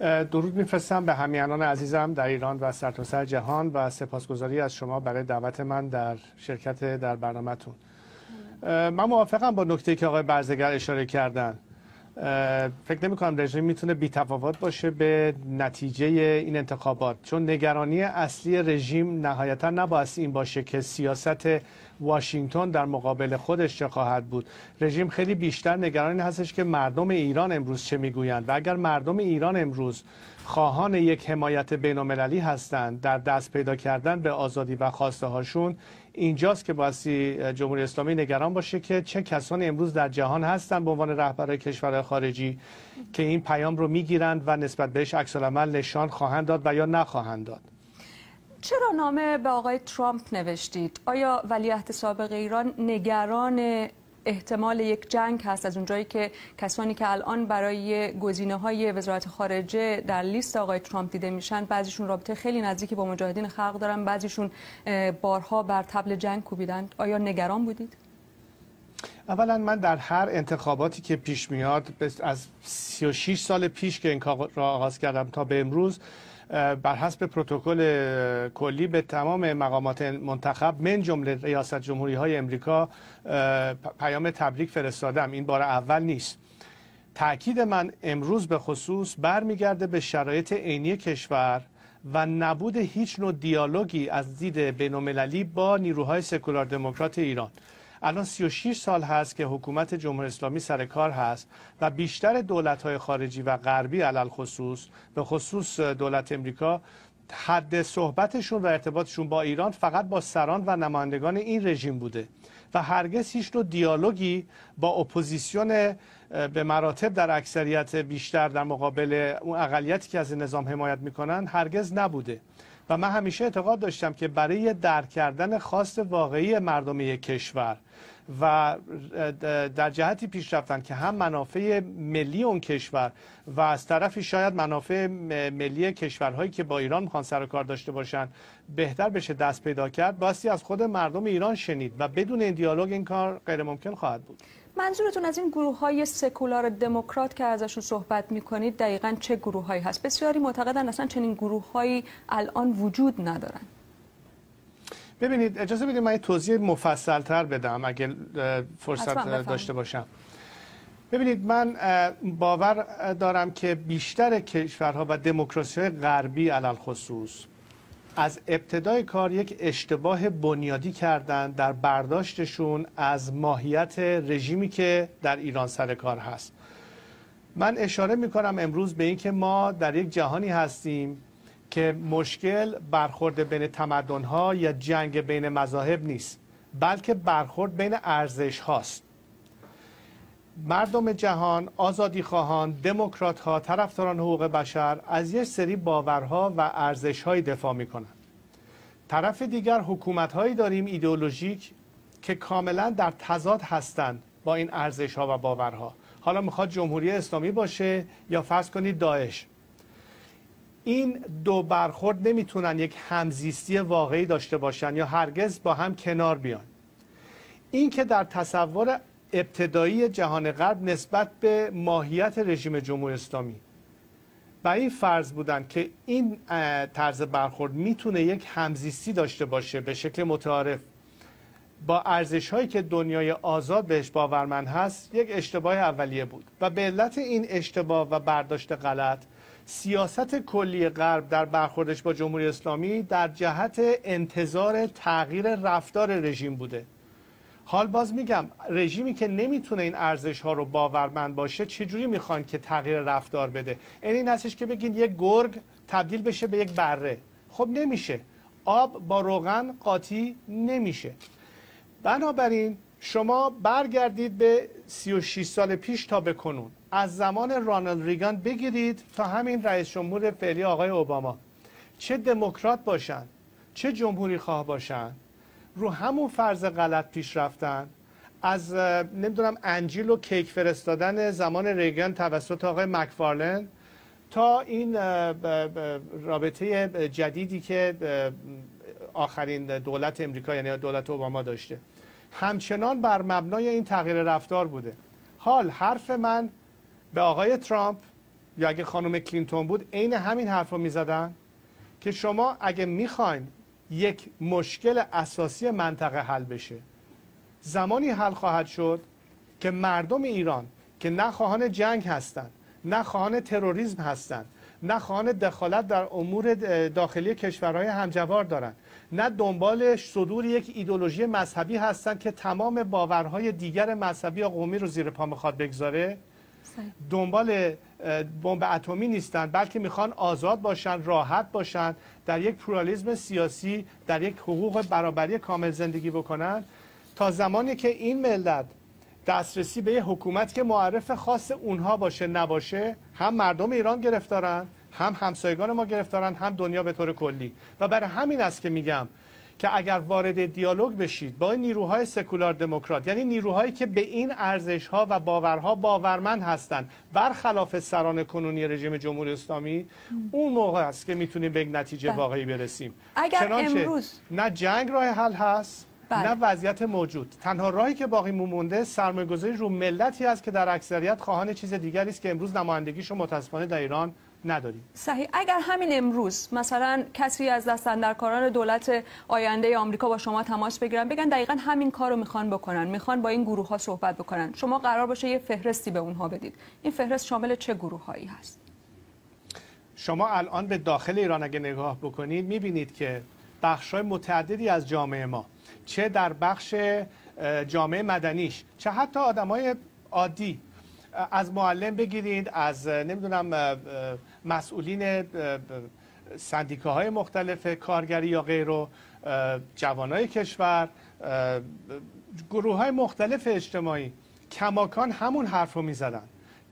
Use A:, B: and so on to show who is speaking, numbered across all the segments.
A: درود میفرستم به همیهنان عزیزم در ایران و سرتاسر جهان و سپاسگزاری از شما برای دعوت من در شرکت در برنامه‌تون. من موافقم با نکته‌ای که آقای برزگر اشاره کردن. فکر نمی‌کنم رژیم میتونه بی‌تفاوت باشه به نتیجه این انتخابات، چون نگرانی اصلی رژیم نهایتا نباید این باشه که سیاست واشنگتن در مقابل خودش چه خواهد بود. رژیم خیلی بیشتر نگران این هستش که مردم ایران امروز چه میگویند و اگر مردم ایران امروز خواهان یک حمایت بین‌المللی هستند در دست پیدا کردن به آزادی و خواسته هاشون، اینجاست که بایستی جمهوری اسلامی نگران باشه که چه کسانی امروز در جهان هستند به عنوان رهبران کشورهای خارجی که این پیام رو میگیرند و نسبت بهش عکس‌العمل نشان خواهند داد و یا نخواهند داد.
B: چرا نامه به آقای ترامپ نوشتید؟ آیا ولیعهد سابق ایران نگران احتمال یک جنگ هست از اونجایی که کسانی که الان برای گزینه‌های وزارت خارجه در لیست آقای ترامپ دیده میشن بعضیشون رابطه خیلی نزدیکی با مجاهدین خلق دارن، بعضیشون بارها بر طبل جنگ کوبیدند؟ آیا نگران بودید؟
A: اولا من در هر انتخاباتی که پیش میاد از 36 سال پیش که این کار را آغاز کردم تا به امروز بر حسب پروتکل کلی به تمام مقامات منتخب من جمله ریاست جمهوری های امریکا پیام تبریک فرستادم. این بار اول نیست. تأکید من امروز به خصوص برمیگرده به شرایط عینی کشور و نبود هیچ نوع دیالوگی از دید بین‌المللی با نیروهای سکولار دموکرات ایران. الان 36 سال هست که حکومت جمهوری اسلامی سر کار هست و بیشتر دولت‌های خارجی و غربی علل خصوص به خصوص دولت امریکا حد صحبتشون و ارتباطشون با ایران فقط با سران و نمایندگان این رژیم بوده و هرگز هیچ نوع دیالوگی با اپوزیسیون به مراتب در اکثریت بیشتر در مقابل اون اقلیتی که از نظام حمایت میکنن هرگز نبوده. و من همیشه اعتقاد داشتم که برای درک کردن خواست واقعی مردم یک کشور و در جهتی پیش رفتن که هم منافع ملی اون کشور و از طرفی شاید منافع ملی کشورهایی که با ایران میخوان سر و کار داشته باشن بهتر بشه دست پیدا کرد، باستی از خود مردم ایران شنید و بدون این دیالوگ این کار غیر ممکن خواهد بود.
B: منظورتون از این گروه‌های سکولار دموکرات که ازشون صحبت می‌کنید دقیقاً چه گروه‌هایی هست؟ بسیاری معتقدن اصلا چنین گروه‌هایی الان وجود ندارن.
A: ببینید اجازه بدید من توضیح مفصل‌تر بدم اگه فرصت داشته باشم. ببینید من باور دارم که بیشتر کشورها و دموکراسی‌های غربی علل خصوص از ابتدای کار یک اشتباه بنیادی کردن در برداشتشون از ماهیت رژیمی که در ایران سر کار هست. من اشاره میکنم امروز به اینکه ما در یک جهانی هستیم که مشکل برخورد بین تمدن‌ها یا جنگ بین مذاهب نیست، بلکه برخورد بین ارزش هاست. مردم جهان، آزادیخواهان، دموکرات‌ها، طرفداران حقوق بشر از یک سری باورها و ارزش‌های دفاع می‌کنند. طرف دیگر حکومت‌هایی داریم ایدئولوژیک که کاملا در تضاد هستند با این ارزش‌ها و باورها. حالا می‌خواد جمهوری اسلامی باشه یا فرض کنید داعش. این دو برخورد نمیتونن یک همزیستی واقعی داشته باشن یا هرگز با هم کنار بیان. این که در تصور ابتدایی جهان غرب نسبت به ماهیت رژیم جمهوری اسلامی و این فرض بودن که این طرز برخورد میتونه یک همزیستی داشته باشه به شکل متعارف با ارزش‌هایی که دنیای آزاد بهش باورمند هست، یک اشتباه اولیه بود و به علت این اشتباه و برداشت غلط سیاست کلی غرب در برخوردش با جمهوری اسلامی در جهت انتظار تغییر رفتار رژیم بوده. حال باز میگم رژیمی که نمیتونه این ارزش ها رو باورمند باشه چجوری میخوان که تغییر رفتار بده؟ این هستش که بگین یک گرگ تبدیل بشه به یک بره. خب نمیشه. آب با روغن قاطی نمیشه. بنابراین شما برگردید به 36 سال پیش تا به کنون، از زمان رونالد ریگان بگیرید تا همین رئیس جمهور فعلی آقای اوباما، چه دموکرات باشن چه جمهوری خواه باشن رو همون فرض غلط پیش رفتن. از نمیدونم انجیل و کیک فرستادن زمان ریگان توسط آقای مکفارلند تا این رابطه جدیدی که آخرین دولت امریکا یعنی دولت اوباما داشته همچنان بر مبنای این تغییر رفتار بوده. حال حرف من به آقای ترامپ یا اگه خانم کلینتون بود عین همین حرف رو میزدن که شما اگه میخواین یک مشکل اساسی منطقه حل بشه، زمانی حل خواهد شد که مردم ایران که نه خواهان جنگ هستند، نه خواهان تروریسم هستند، نه خواهان دخالت در امور داخلی کشورهای همجوار دارند، نه دنبال صدور یک ایدئولوژی مذهبی هستند که تمام باورهای دیگر مذهبی یا قومی رو زیر پا میخواد بگذاره، دنبال بمب اتمی نیستند، بلکه میخوان آزاد باشن، راحت باشن، در یک پلورالیسم سیاسی، در یک حقوق برابری کامل زندگی بکنن. تا زمانی که این ملت دسترسی به یک حکومت که معرف خاص اونها باشه نباشه، هم مردم ایران گرفتارن، هم همسایگان ما گرفتارن، هم دنیا به طور کلی. و برای همین است که میگم که اگر وارد دیالوگ بشید با نیروهای سکولار دموکرات، یعنی نیروهایی که به این ارزش‌ها و باورها باورمند هستند برخلاف سران کنونی رژیم جمهوری اسلامی، اون موقع است که میتونیم به یک نتیجه واقعی برسیم.
B: اگر امروز
A: نه جنگ راه حل هست، نه وضعیت موجود. تنها راهی که باقی مونده سرمایه‌گذاری رو ملتی است که در اکثریت خواهان چیز دیگری است که امروز نمایندگیشو متاسفانه در ایران نداریم.
B: صحیح. اگر همین امروز مثلا کسی از دستاندرکاران دولت آینده آمریکا با شما تماس بگیرن، بگن دقیقاً همین کارو میخوان بکنن، میخوان با این گروه ها صحبت بکنن، شما قرار باشه یه فهرستی به اونها بدید، این فهرست شامل چه گروه هایی هست؟
A: شما الان به داخل ایران اگه نگاه بکنید میبینید که بخش‌های متعددی از جامعه ما، چه در بخش جامعه مدنیش، چه حتی آدمای عادی، از معلم بگیرید، از نمیدونم مسئولین سندیکاهای مختلف کارگری یا غیره، جوانای کشور، گروه‌های مختلف اجتماعی، کماکان همون حرف رو میزدن.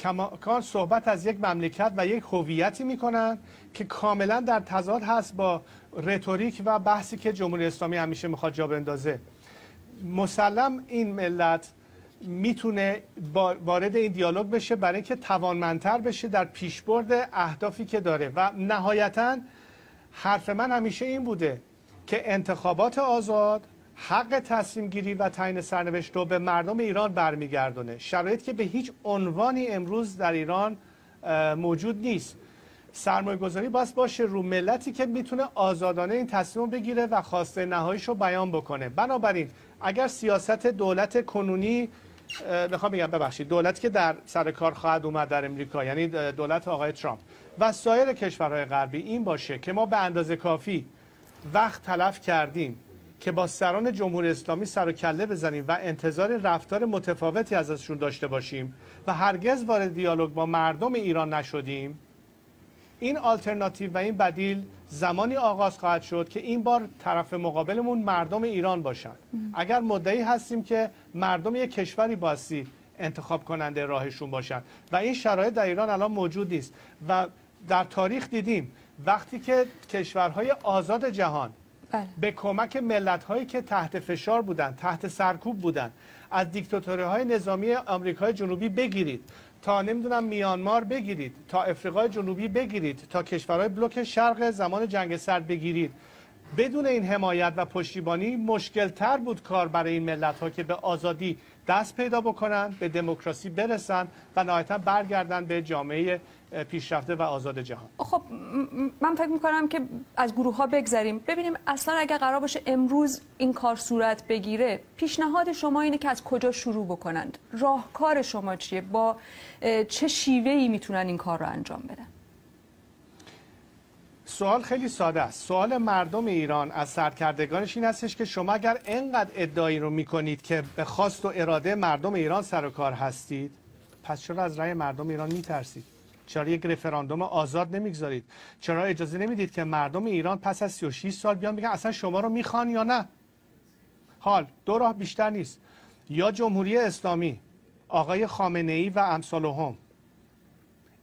A: کماکان صحبت از یک مملکت و یک هویتی میکنن که کاملا در تضاد هست با رتوریک و بحثی که جمهوری اسلامی همیشه میخواد جا بندازه. مسلم این ملت میتونه وارد این دیالوگ بشه برای اینکه توانمندتر بشه در پیشبرد اهدافی که داره. و نهایتاً حرف من همیشه این بوده که انتخابات آزاد حق تصمیم گیری و تعیین سرنوشت رو به مردم ایران برمیگردونه، شرایطی که به هیچ عنوانی امروز در ایران موجود نیست. سرمایه گذاری باشه رو ملتی که میتونه آزادانه این تصمیم بگیره و خواسته نهاییش رو بیان بکنه. بنابراین اگر سیاست دولت کنونی، میخوام بگم ببخشید، دولتی که در سر کار خواهد اومد در امریکا، یعنی دولت آقای ترامپ و سایر کشورهای غربی، این باشه که ما به اندازه کافی وقت تلف کردیم که با سران جمهوری اسلامی سر و کله بزنیم و انتظار رفتار متفاوتی ازشون داشته باشیم و هرگز وارد دیالوگ با مردم ایران نشدیم، این آلترناتیو و این بدیل زمانی آغاز خواهد شد که این بار طرف مقابلمون مردم ایران باشن. اگر مدعی هستیم که مردم یک کشوری باستی انتخاب کننده راهشون باشن و این شرایط در ایران الان موجود نیست و در تاریخ دیدیم وقتی که کشورهای آزاد جهان به کمک ملت‌هایی که تحت فشار بودن، تحت سرکوب بودن، از دیکتاتوری‌های نظامی آمریکای جنوبی بگیرید تا نمیدونم میانمار بگیرید، تا افریقای جنوبی بگیرید، تا کشورهای بلوک شرق زمان جنگ سرد بگیرید، بدون این حمایت و پشتیبانی مشکل‌تر بود کار برای این ملت‌ها که به آزادی دست پیدا بکنن، به دموکراسی برسن و نهایتاً برگردن به جامعه پیشرفته و آزاد جهان.
B: خب من فکر می‌کنم که از گروه‌ها بگذریم، ببینیم اصلا اگر قرار باشه امروز این کار صورت بگیره، پیشنهاد شما اینه که از کجا شروع بکنند؟ راهکار شما چیه؟ با چه شیوه‌ای میتونن این کار رو انجام بدن؟
A: سوال خیلی ساده است. سوال مردم ایران از سرکردگانش این هستش که شما اگر اینقدر ادعایی رو میکنید که به خواست و اراده مردم ایران سر و کار هستید، پس چرا از رأی مردم ایران میترسید؟ چرا یک رفراندوم آزاد نمیگذارید؟ چرا اجازه نمیدید که مردم ایران پس از 36 سال بیان بگن اصلا شما رو میخوان یا نه؟ حال دو راه بیشتر نیست. یا جمهوری اسلامی، آقای خامنه‌ای و امثالهم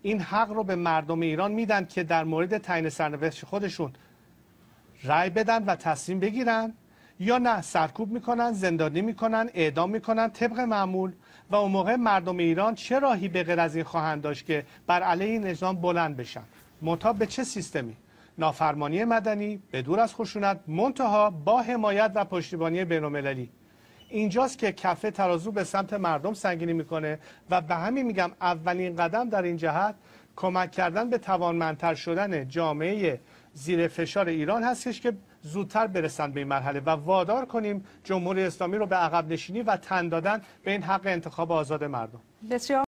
A: این حق رو به مردم ایران میدن که در مورد تعیین سرنوشت خودشون رأی بدن و تصمیم بگیرن، یا نه سرکوب میکنن، زندانی میکنن، اعدام میکنن طبق معمول. و اون موقع مردم ایران چه راهی به غیر از این خواهند داشت که بر علیه نظام بلند بشن؟ منتها به چه سیستمی؟ نافرمانی مدنی، به دور از خشونت، منتها با حمایت و پشتیبانی بین‌المللی. اینجاست که کفه ترازو به سمت مردم سنگینی میکنه و به همین میگم اولین قدم در این جهت کمک کردن به توانمندتر شدن جامعه زیر فشار ایران هستش که زودتر برسند به این مرحله و وادار کنیم جمهوری اسلامی رو به عقب نشینی و تن دادن به این حق انتخاب آزاد مردم.
B: بسیار